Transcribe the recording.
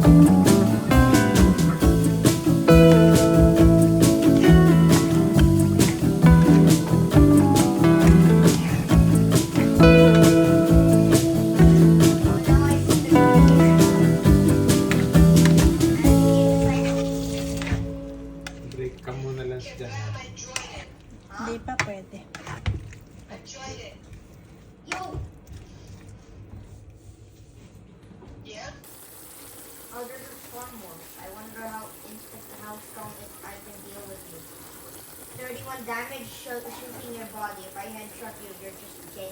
Break ka muna lang dyan. Hindi pa pwede. Oh, this is fun one. I wonder how strong I can deal with you. 31 damage shooting your body. If I headshot you, you're just dead.